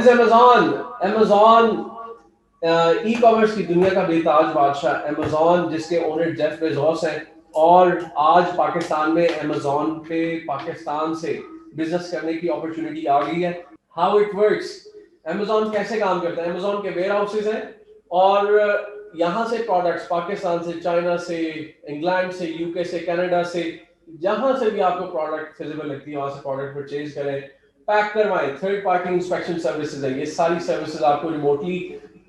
Is Amazon? Amazon e commerce की दुनिया का बेताज बादशाह Amazon, जिसके ओनर जेफ बेजोस हैं, और आज पाकिस्तान में Amazon पे पाकिस्तान से बिजनेस करने की अपॉर्चुनिटी आ गई है। हाउ इट वर्क्स, Amazon कैसे काम करता है? Amazon के वेयर हाउसेज हैं और यहाँ से प्रोडक्ट्स पाकिस्तान से, चाइना से, इंग्लैंड से, यूके से, कनाडा से, जहां से भी आपको प्रोडक्ट फिजिबल लगती है वहां से प्रोडक्ट परचेज करें, पैक करवाएं। थर्ड पार्टी इंस्पेक्शन सर्विसेज है, ये सारी सर्विसेज आपको रिमोटली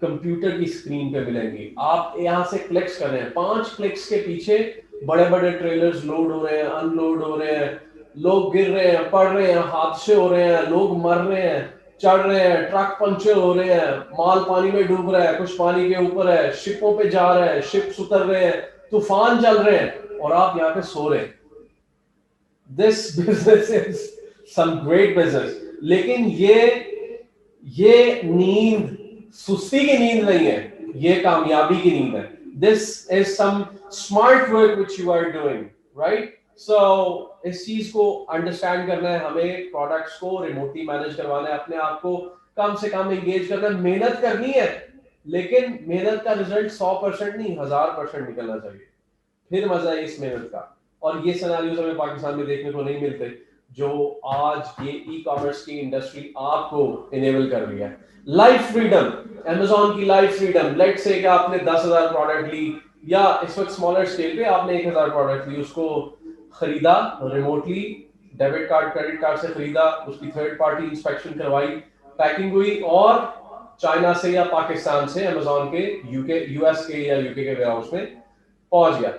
कंप्यूटर की स्क्रीन पे मिलेंगी। आप यहाँ से क्लिक्स कर रहे हैं, 5 क्लिक्स के पीछे बड़े बड़े ट्रेलर्स लोड हो रहे हैं, अनलोड हो रहे हैं, लोग गिर रहे हैं, पड़ रहे हैं, हादसे हो रहे हैं, लोग मर रहे हैं, चढ़ रहे हैं, ट्रक पंचर हो रहे हैं, माल पानी में डूब रहा है, कुछ पानी के ऊपर है, शिपों पे जा रहे हैं, शिप्स उतर रहे हैं, तूफान चल रहे हैं, और आप यहाँ पे सो रहे हैं। This business is some great business. लेकिन ये नींद सुस्ती की नींद नहीं है, ये कामयाबी की नींद है। This is some smart work which you are doing, right? So इस चीज को अंडरस्टैंड करना है हमें, प्रोडक्ट्स को रिमोटली मैनेज करवाना है, अपने आप को कम से कम एंगेज करना है, मेहनत करनी है, लेकिन मेहनत का रिजल्ट 100% नहीं 1000% निकलना चाहिए, फिर मजा है इस मेहनत का। और ये सिनेरियोज हमें पाकिस्तान में देखने को नहीं मिलते, जो आज ये ई कॉमर्स की इंडस्ट्री आपको इनेबल कर रही है। लाइफ फ्रीडम, Amazon की लाइफ फ्रीडम। लेट्स से कि आपने 10,000 प्रोडक्ट ली, या इस वक्त स्मॉलर स्केल पे आपने 1,000 प्रोडक्ट ली, उसको खरीदा remotely, debit card credit card से खरीदा, उसकी थर्ड पार्टी इंस्पेक्शन करवाई, पैकिंग हुई, और चाइना से या पाकिस्तान से Amazon के यूएस के या यूके के वेयर हाउस में पहुंच गया।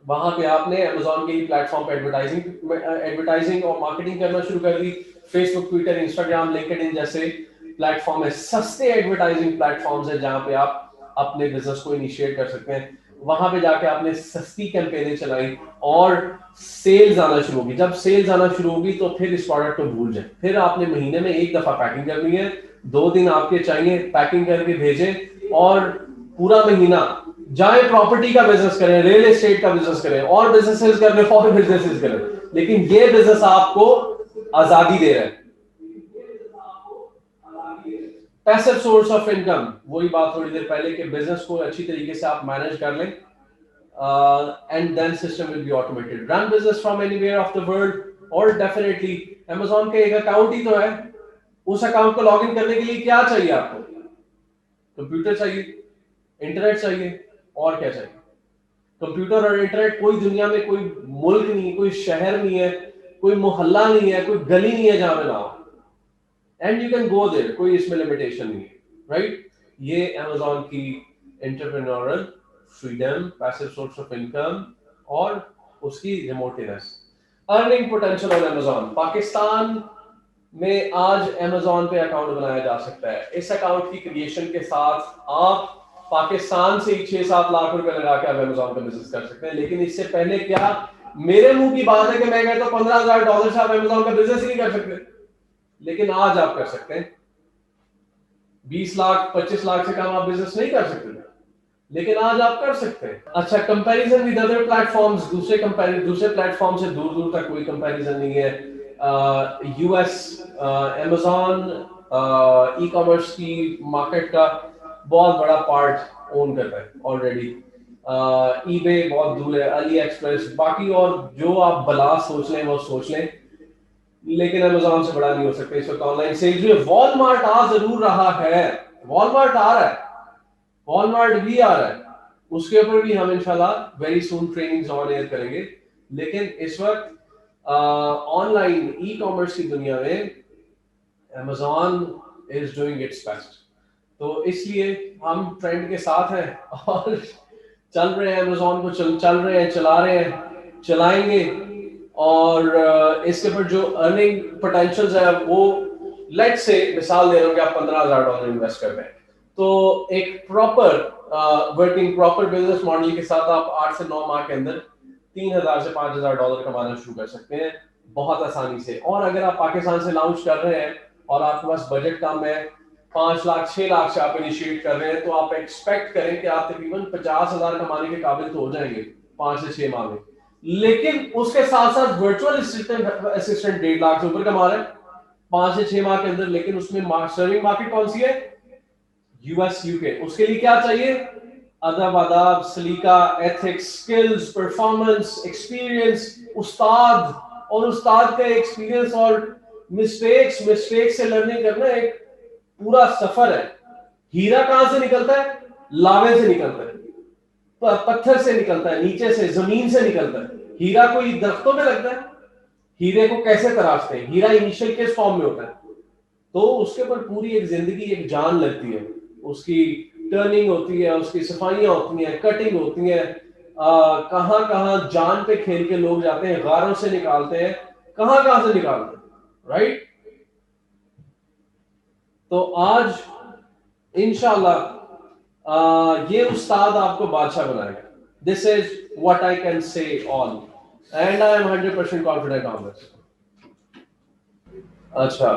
वहां पे आपने Amazon के प्लेटफॉर्म पे एडवर्टाइजिंग और मार्केटिंग करना शुरू कर दी। फेसबुक, ट्विटर, इंस्टाग्राम, लिंक्डइन जैसे प्लेटफॉर्म है, सस्ते एडवर्टाइजिंग प्लेटफॉर्म्स है जहां पे आप अपने बिजनेस को इनिशिएट कर सकते हैं। वहां पे जाके आपने सस्ती कैंपेनें चलाई और सेल्स आना शुरू होगी। जब सेल्स आना शुरू होगी तो फिर इस प्रोडक्ट को भूल जाए, फिर आपने महीने में एक दफा पैकिंग करनी है, 2 दिन आपके चाहिए पैकिंग करके भेजें, और पूरा महीना जाए प्रॉपर्टी का बिजनेस करें, रियल एस्टेट का बिजनेस करें, और बिजनेसेस करें, फॉर बिजनेसेस करें, लेकिन ये बिजनेस आपको आजादी दे रहा है। पैसिव सोर्स ऑफ इनकम, वही बात थोड़ी देर पहले कि बिजनेस को अच्छी तरीके से आप मैनेज कर लें, and then system will be automated. Run business from anywhere of the world, और डेफिनेटली Amazon के एक अकाउंट ही तो है, उस अकाउंट को लॉगिन करने के लिए क्या चाहिए आपको? कंप्यूटर चाहिए, इंटरनेट चाहिए, और क्या चाहिए? कंप्यूटर और इंटरनेट, कोई दुनिया में कोई मुल्क नहीं, कोई शहर नहीं है, कोई मोहल्ला नहीं है, कोई गली नहीं है जहां पे ना हो, and you can go there, कोई इसमें लिमिटेशन नहीं है, राइट? ये Amazon की entrepreneurial freedom, passive source of income, और उसकी remoteness. Earning potential on Amazon। Pakistan में आज Amazon पे अकाउंट बनाया जा सकता है। इस अकाउंट की क्रिएशन के साथ आप पाकिस्तान से 6-7 लाख रुपए लगा के आप Amazon का बिजनेस कर सकते हैं। लेकिन इससे पहले क्या मेरे मुंह की बात है कि मैं कहता हूं $15,000 से आप Amazon का बिजनेस ही नहीं कर सकते, लेकिन आज आप कर सकते हैं। 20 लाख 25 लाख से कम आप बिजनेस नहीं कर सकते, लेकिन आज आप कर सकते हैं। अच्छा, कंपैरिजन विद अदर प्लेटफॉर्म्स, दूसरे प्लेटफॉर्म से दूर दूर तक कोई कंपैरिजन नहीं है। यूएस Amazon ई कॉमर्स की मार्केट का बहुत बड़ा पार्ट ओन करता है ऑलरेडी। ईबे बहुत दूर है, अली एक्सप्रेस, बाकी और जो आप बला सोच लें वो सोच लें, लेकिन Amazon से बड़ा नहीं हो सकते इस वक्त ऑनलाइन सेल्स में। वॉलमार्ट आ जरूर रहा है, वॉलमार्ट आ रहा है, वॉलमार्ट भी आ रहा है, उसके ऊपर भी हम इंशाल्लाह very soon trainings on air करेंगे। लेकिन इस वक्त ऑनलाइन ई कॉमर्स की दुनिया में Amazon is doing it's best, तो इसलिए हम ट्रेंड के साथ हैं और चल रहे हैं, Amazon को चल रहे हैं, चला रहे हैं, चलाएंगे। और इसके ऊपर जो अर्निंग पोटेंशियल्स है वो, लेट्स से मिसाल दे रहा हूं कि आप $15,000 इन्वेस्ट कर रहे हैं, तो एक proper working proper business model के साथ आप 8 से 9 माह के अंदर $3,000 से $5,000 कमाना शुरू कर सकते हैं बहुत आसानी से। और अगर आप पाकिस्तान से लॉन्च कर रहे हैं और आपके पास बजट कम है, 5 लाख 6 लाख से आप इनिशिएट कर रहे हैं, तो आप एक्सपेक्ट करें कि आप तकरीबन 50,000 कमाने के काबिल तो हो जाएंगे 5 से 6 माह में। लेकिन उसके साथ साथ वर्चुअल असिस्टेंट 1.5 लाख से ऊपर कमा रहे हैं, 5 से 6 माह के अंदर, लेकिन उसमें सर्विंग मार्केट कौन सी है? US UK. उसके लिए क्या चाहिए? अदब आदाब, सलीका, एथिक्स, स्किल्स, परफॉर्मेंस, एक्सपीरियंस, उस्ताद, और उस्ताद का एक्सपीरियंस और मिस्टेक्स से लर्निंग करना एक पूरा सफर है। हीरा कहां से निकलता है? लावे से निकलता है, पत्थर से निकलता है, नीचे से, जमीन से निकलता है। हीरा कोई दरख्तों में लगता है? हीरे को कैसे तराशते हैं? हीरा इनिशियल किस फॉर्म में होता है? तो उसके ऊपर पूरी एक जिंदगी, एक जान लगती है, उसकी टर्निंग होती है, उसकी सफाइयां होती हैं, कटिंग होती है, कहां कहां जान पे खेल के लोग जाते हैं, गारों से निकालते हैं, कहां कहां से निकालते हैं, राइट? तो आज इंशाल्लाह ये उस्ताद आपको बादशाह बनाएगा। This is what I can say on, and I am 100% confident on this. अच्छा,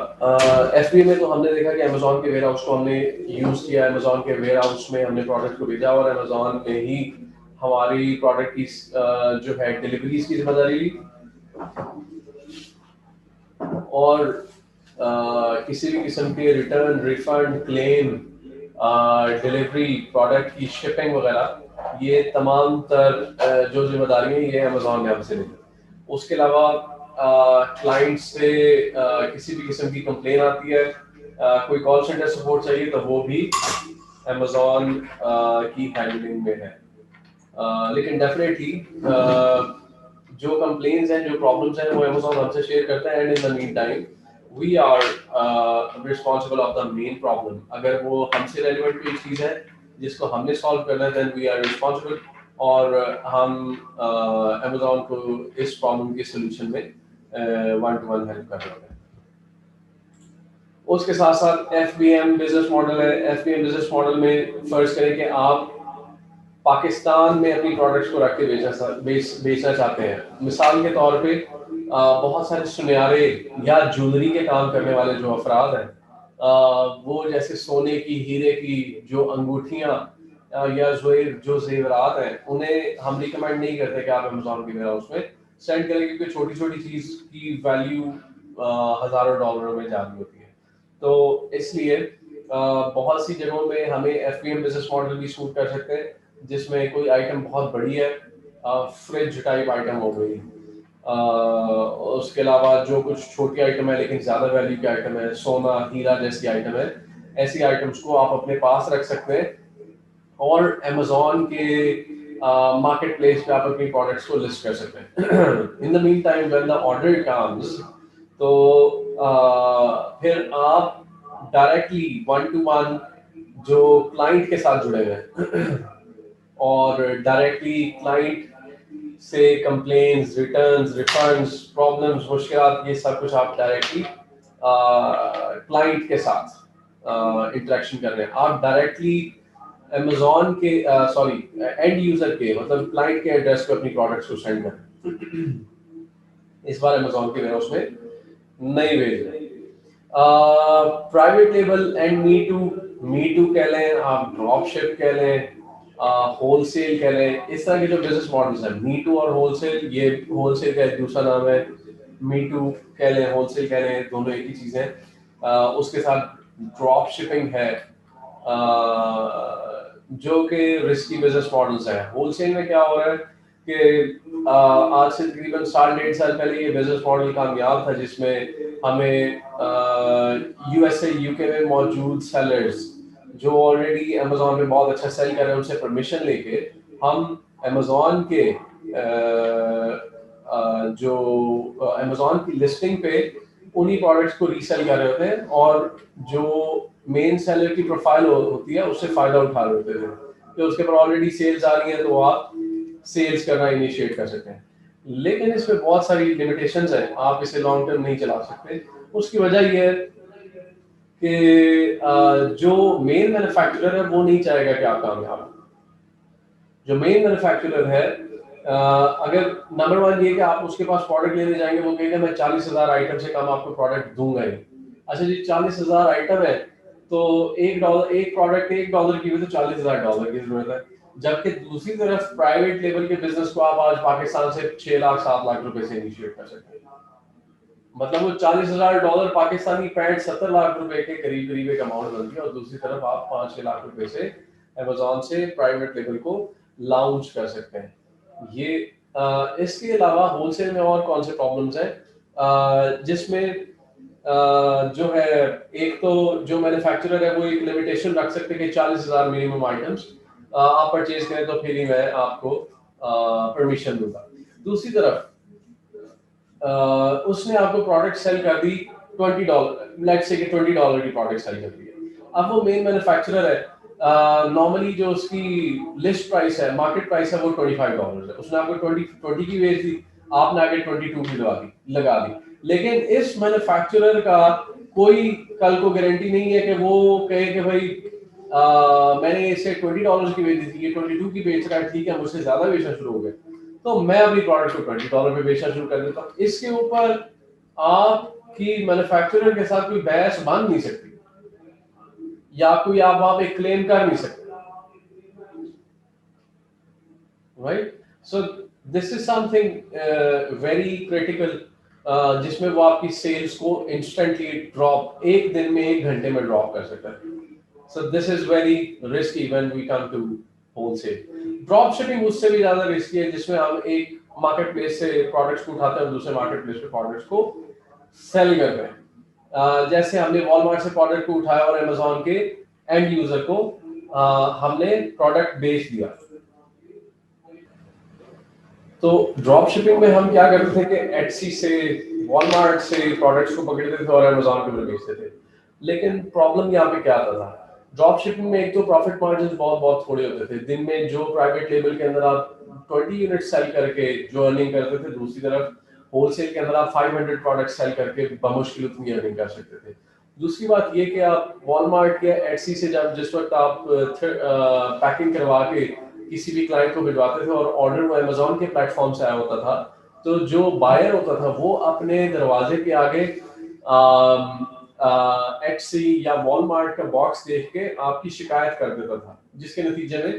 एफबी में तो हमने देखा कि अमेजोन के वेयर हाउस को हमने यूज किया, अमेजोन के वेयर हाउस में हमने प्रोडक्ट को भेजा और अमेजोन में ही हमारी प्रोडक्ट की जो है डिलीवरीज की जिम्मेदारी ली, और किसी भी किस्म के return, refund, claim, delivery, product की शिपिंग वगैरह, ये तमाम तर जो जिम्मेदारियां ये अमेजोन ने हमसे ली। उसके अलावा क्लाइंट से किसी भी किस्म की कंप्लेन आती है, कोई कॉल सेंटर सपोर्ट चाहिए, तो वो भी अमेजोन की हैंडलिंग में है। लेकिन डेफिनेटली जो कंप्लेन्स हैं, जो प्रॉब्लम्स हैं, वो अमेजोन हमसे शेयर करता है, and in the meantime we are responsible of the main problem. अगर वो हमसे रेलिवेंट कोई चीज़ है जिसको हमने सॉल्व करना है, देन वी आर रिस्पॉन्सिबल, और हम अमेजोन को इस प्रॉब्लम के सोल्यूशन में 1-to-1 हेल्प कर रहे हैं। उसके साथ साथ एफबीएम बिजनेस मॉडल है। एफबीएम बिजनेस मॉडल में फर्ज करें कि आप पाकिस्तान में अपनी प्रोडक्ट्स को रख के बेचना चाहते हैं। मिसाल के तौर पे बहुत सारे सुनहरे या ज्वेलरी के काम करने वाले जो अफराद हैं, वो जैसे सोने की, हीरे की जो अंगूठियां या जो जेवरात हैं, उन्हें हम रिकमेंड नहीं करते कि आप अमेजोन के वेयर हाउस में सेंड करें, क्योंकि छोटी छोटी चीज की वैल्यू हजारों डॉलरों में जा रही होती है। तो इसलिए बहुत सी जगहों में हमें एफबीएम बिजनेस मॉडल भी सूट कर सकते हैं, जिसमें कोई आइटम बहुत बड़ी है, फ्रिज टाइप आइटम हो गई, उसके अलावा जो कुछ छोटी आइटम है लेकिन ज्यादा वैल्यू की आइटम है, सोना, हीरा जैसी आइटम है, ऐसी आइटम्स को आप अपने पास रख सकते हैं और अमेजोन के मार्केट प्लेस पे आप अपनी प्रोडक्ट्स को लिस्ट कर सकते हैं। इन the mean time when the order comes, तो फिर आप डायरेक्टली 1-to-1 जो क्लाइंट के साथ जुड़े हुए हैं और डायरेक्टली क्लाइंट से कंप्लेन्स, रिटर्न्स, रिफंड्स, प्रॉब्लम्स, मुश्किलात, ये सब कुछ आप डायरेक्टली क्लाइंट के साथ इंटरेक्शन कर रहे हैं। आप डायरेक्टली अमेजोन के एंड यूजर के, मतलब क्लाइंट के एड्रेस पे अपनी प्रोडक्ट्स को सेंड करें। इस बार अमेजोन के वेयरहाउस में नहीं भेज रहे। Private label and me too कह लें, आप ड्रॉप शिप कह लें, होलसेल कह लें, इस तरह के जो बिजनेस मॉडल्स हैं, मी टू और होलसेल, ये होलसेल का एक दूसरा नाम है, मी टू कह लें, होलसेल कह लें, दोनों एक ही चीज़ है। उसके साथ ड्रॉप शिपिंग है, जो कि रिस्की बिजनेस मॉडल्स है। होलसेल में क्या हो रहा है कि आज से तकरीबन 1.5 साल पहले ये बिजनेस मॉडल कामयाब था, जिसमें हमें यूएसए, यूके में मौजूद सेलर्स जो ऑलरेडी अमेजोन में बहुत अच्छा सेल कर रहे हैं, उनसे परमिशन लेके हम अमेजोन के जो अमेजोन की लिस्टिंग पे उन्हीं प्रोडक्ट्स को रीसेल कर रहे होते हैं, और जो मेन सेलर की प्रोफाइल होती है उससे फायदा उठा रहे होते थे कि उसके पर ऑलरेडी सेल्स आ रही है, तो आप सेल्स करना इनिशिएट कर सकते हैं। लेकिन इसमें बहुत सारी लिमिटेशंस हैं, आप इसे लॉन्ग टर्म नहीं चला सकते। उसकी वजह यह है कि जो मेन मैन्युफैक्चरर है वो नहीं चाहेगा कि आप कामयाब हो। जो मेन मैन्युफैक्चरर है, अगर नंबर वन ये कि आप उसके पास प्रोडक्ट लेने जाएंगे, वो कहेगा मैं 40,000 आइटम से कम आपको प्रोडक्ट दूंगा ही। अच्छा जी, 40,000 आइटम है तो $1, एक प्रोडक्ट $1 की भी तो $40,000 की जरूरत है। जबकि दूसरी तरफ प्राइवेट लेवल के बिजनेस को आप आज पाकिस्तान से 6 लाख 7 लाख रुपए से इनिशिएट कर सकते हैं। मतलब वो $40,000 पाकिस्तानी पैंट 70 लाख रुपए के करीब करीब एक अमाउंट बनती है, और दूसरी तरफ आप 5-6 लाख रुपए से अमेजोन से प्राइवेट लेबल को लॉन्च कर सकते हैं। ये इसके अलावा होलसेल में और कौन से प्रॉब्लम्स हैं जिसमें जो है, एक तो जो मैन्युफैक्चरर है वो एक लिमिटेशन रख सकते हैं कि 40,000 मिनिमम आइटम्स आप परचेज करें तो फिर ही मैं आपको परमिशन दूंगा। दूसरी तरफ उसने आपको प्रोडक्ट सेल कर दी $20, लेट्स से कि $20 की प्रोडक्ट सेल कर दी है। अब वो मेन मैन्युफैक्चरर है, नॉर्मली जो उसकी लिस्ट प्राइस है, मार्केट प्राइस है, वो $25 है। उसने आपको 20 की बेच दी, आपने आगे 22 की लगा दी। लेकिन इस मैन्युफैक्चरर का कोई कल को गारंटी नहीं है कि वो कहे कि भाई मैंने इसे $20 की बेच दी थी, ये 22 की बेच रहा है, ठीक है, मुझसे ज्यादा बेचना शुरू हो गया, तो मैं अपनी प्रोडक्ट को $20 पे बेचना शुरू कर देता हूँ। इसके ऊपर आपकी मैन्युफैक्चरर के साथ कोई बहस बन नहीं सकती, या कोई आप वहां पे क्लेम कर नहीं सकते, right? So this is something very critical, जिसमें वो आपकी सेल्स को इंस्टेंटली ड्रॉप, एक दिन में, एक घंटे में ड्रॉप कर सकता है। So this is very risky when we come to wholesale. Drop shipping उससे भी ज्यादा रिस्की है, जिसमें हम एक मार्केट प्लेस से प्रोडक्ट्स को उठाते हैं और दूसरे मार्केट प्लेस पे प्रोडक्ट्स को सेल करते हैं। जैसे हमने वॉलमार्ट से प्रोडक्ट को उठाया और अमेजोन के एंड यूजर को हमने प्रोडक्ट बेच दिया। तो ड्रॉप शिपिंग में हम क्या करते थे कि एटसी से, वॉलमार्ट से प्रोडक्ट्स को पकड़ते थे और अमेजोन के ऊपर बेचते थे। लेकिन प्रॉब्लम यहाँ पे क्या आता था, ड्रॉप शिपिंग में एक तो प्रॉफिट मार्जिन बहुत बहुत थोड़े होते थे। दिन में जो प्राइवेट लेबल के अंदर आप 20 यूनिट सेल करके जो अर्निंग करते थे, दूसरी तरफ होलसेल के अंदर आप 500 प्रोडक्ट सेल करके बमुश्किल उतनी अर्निंग कर सकते थे। दूसरी बात ये कि आप वॉलमार्ट के एटसी से जब जिस वक्त आप पैकिंग करवा के किसी भी क्लाइंट को भिजवाते थे और ऑर्डर वो अमेजोन के प्लेटफॉर्म से आया होता था, तो जो बायर होता था वो अपने दरवाजे के आगे एटसी या वॉलमार्ट का बॉक्स देख के आपकी शिकायत कर देता था, जिसके नतीजे में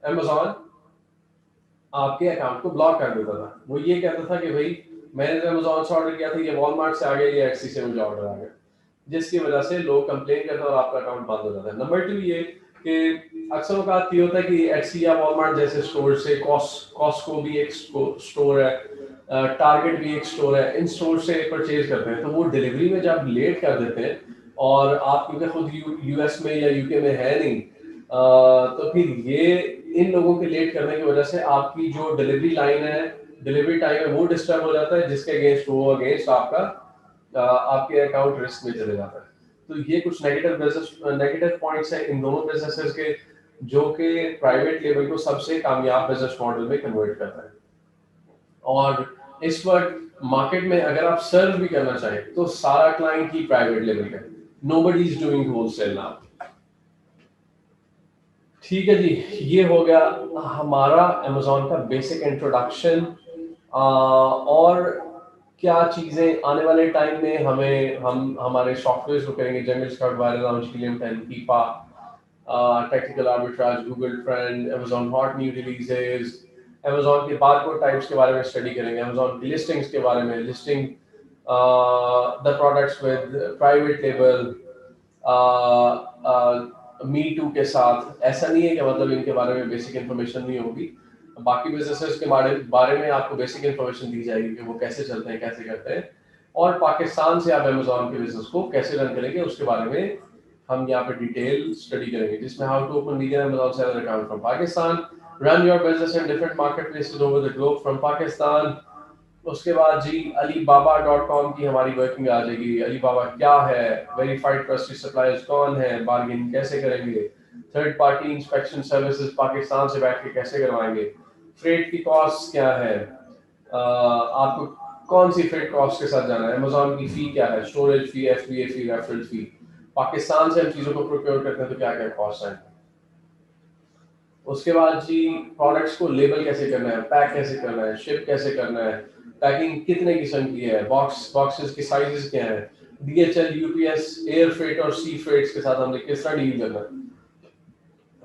अमेजोन आपके अकाउंट को ब्लॉक कर देता था। वो ये कहता था कि भाई मैंने तो अमेजोन से ऑर्डर किया था, ये वॉलमार्ट से आ गया, ये एटसी से मुझे ऑर्डर आ गया, जिसकी वजह से लोग कंप्लेन करते हैं और आपका अकाउंट बंद हो जाता है। नंबर 2 ये कि अक्सर औकात ये होता है कि एटसी या वॉलमार्ट जैसे स्टोर से, कॉस्को भी एक स्टोर है, टारगेट भी एक स्टोर है, इन स्टोर से परचेज करते हैं, तो वो डिलीवरी में जब लेट कर देते हैं, और आप क्योंकि खुद यूएस में या यूके में है नहीं, तो फिर ये इन लोगों के लेट करने की वजह से आपकी जो डिलीवरी लाइन है, डिलीवरी टाइम है, वो डिस्टर्ब हो जाता है, जिसके अगेंस्ट आपका आपके अकाउंट रिस्क में चले जाता है। तो ये कुछ नेगेटिव पॉइंट्स हैं इन दोनों बिजनेसेस के, जो कि प्राइवेट लेबल को सबसे कामयाब बिजनेस मॉडल में कन्वर्ट करता है। और इस वक्त मार्केट में अगर आप सर्व भी करना चाहें तो सारा क्लाइंट ही प्राइवेट लेवल का, nobody is doing wholesale now. ठीक है जी, ये हो गया हमारा अमेजोन का बेसिक इंट्रोडक्शन। और क्या चीजें आने वाले टाइम में हम हमारे सॉफ्टवेयर को करेंगे, Jungle Scout, Viral Launch, Helium 10, Keepa, technical arbitrage, Google trend, Amazon hot new releases, Amazon के बारकोड टाइप्स के बारे में स्टडी करेंगे, अमेजोन की लिस्टिंग्स के बारे में, listing the products with private label, me too के साथ। ऐसा नहीं है कि मतलब इनके बारे में बेसिक इन्फॉर्मेशन नहीं होगी, बाकी बिजनेसेस के बारे में आपको बेसिक इन्फॉर्मेशन दी जाएगी कि वो कैसे चलते हैं, कैसे करते हैं, और पाकिस्तान से आप अमेजोन के बिजनेस को कैसे रन करेंगे उसके बारे में हम यहाँ पे डिटेल स्टडी करेंगे, जिसमें how to open legal Amazon seller account from Pakistan, run your business in different market places over the globe from Pakistan. उसके बाद जी alibaba.com की हमारी वर्किंग आ जाएगी, अलीबाबा क्या है, वेरीफाइड ट्रस्टेड सप्लायर्स कौन है, बार्गेनिंग कैसे करेंगे, third party inspection services Pakistan से बैठ के कैसे करवाएंगे, फ्रेट की कॉस्ट क्या है, आपको कौन सी फ्रेट कॉस्ट के साथ जाना है, अमेजोन की फी क्या है, स्टोरेज फी, एफबीए फी, रेफरल फी, पाकिस्तान से हम चीजों को प्रोक्योर करते हैं तो क्या क्या कॉस्ट है। उसके बाद जी प्रोडक्ट्स को लेबल कैसे करना है, पैक कैसे करना है, शिप कैसे करना है, पैकिंग कितने किस्म की है, बॉक्सेस के साइजेस क्या है, डीएचएल, यूपीएस, एयर फ्रेट और सी फ्रेट्स के साथ हमने किस तरह डील करना है,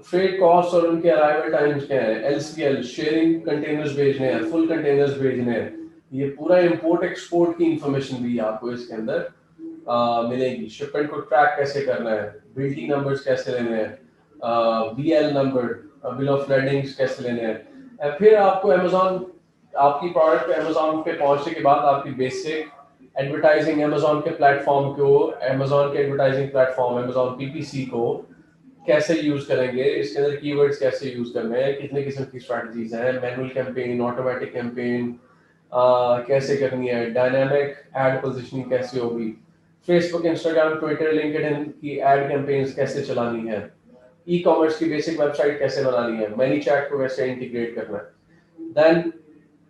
फ्रेट कॉस्ट और उनके अराइवल टाइम्स क्या है, एलसीएल, शेयरिंग कंटेनर्स भेजने हैं, फुल कंटेनर्स भेजने हैं, ये पूरा इंपोर्ट एक्सपोर्ट की इंफॉर्मेशन भी आपको इसके अंदर मिलेगी। शिपमेंट को ट्रैक कैसे करना है, बिल्टी नंबर्स कैसे लेने हैं, BL number, bill of ladings कैसे लेने हैं। फिर आपको अमेजोन, आपकी प्रोडक्ट पे अमेजोन पे पहुंचने के बाद आपकी बेसिक एडवर्टाइजिंग अमेजोन के प्लेटफॉर्म को, अमेजोन के एडवर्टाइजिंग प्लेटफॉर्म अमेजोन पीपीसी को कैसे यूज करेंगे, इसके अंदर कीवर्ड्स कैसे यूज करने हैं, कितने किस्म की स्ट्रैटेजीज हैं, मैनुअल कैंपेन, ऑटोमेटिक कैंपेन कैसे करनी है, डायनामिक एड पोजीशनिंग कैसे होगी, फेसबुक, इंस्टाग्राम, ट्विटर, लिंक्डइन की एड कैंपेन्स कैसे चलानी है, ई कॉमर्स की बेसिक वेबसाइट कैसे बनानी है, मैनी चैट को कैसे इंटीग्रेट करना है। देन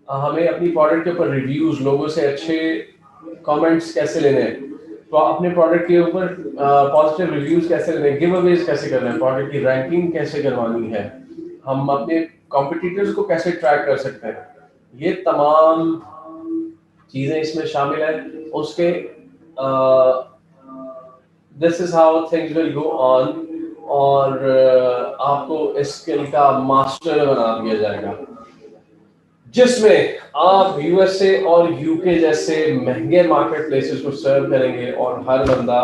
हमें अपनी प्रोडक्ट के ऊपर रिव्यूज, लोगों से अच्छे कमेंट्स कैसे लेने हैं, तो अपने प्रोडक्ट के ऊपर पॉजिटिव रिव्यूज कैसे लेने हैं, गिव अवेज कैसे करना है, प्रोडक्ट की रैंकिंग कैसे करवानी है, हम अपने कॉम्पिटिटर्स को कैसे ट्रैक कर सकते हैं, ये तमाम चीजें इसमें शामिल है। उसके this is how things will go on, और आपको इस स्किल का मास्टर बना दिया जाएगा, जिसमें आप यूएसए और यूके जैसे महंगे मार्केट प्लेसेस को सर्व करेंगे और हर बंदा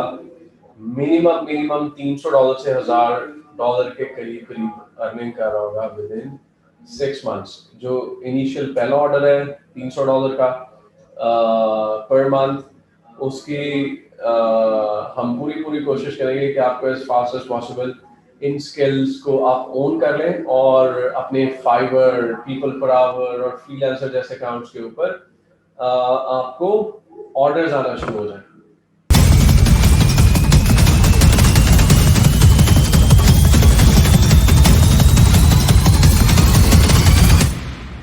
मिनिमम $300 से $1000 के करीब करीब अर्निंग कर रहा होगा विद इन 6 मंथ्स। जो इनिशियल पहला ऑर्डर है $300 का पर मंथ, उसकी हम पूरी कोशिश करेंगे कि आपको as fast as possible in skills को आप ओन कर लें और अपने फाइवर, पीपल पर आवर और फ्रीलांसर जैसे अकाउंट्स के ऊपर आपको ऑर्डर्स आना शुरू हो जाए।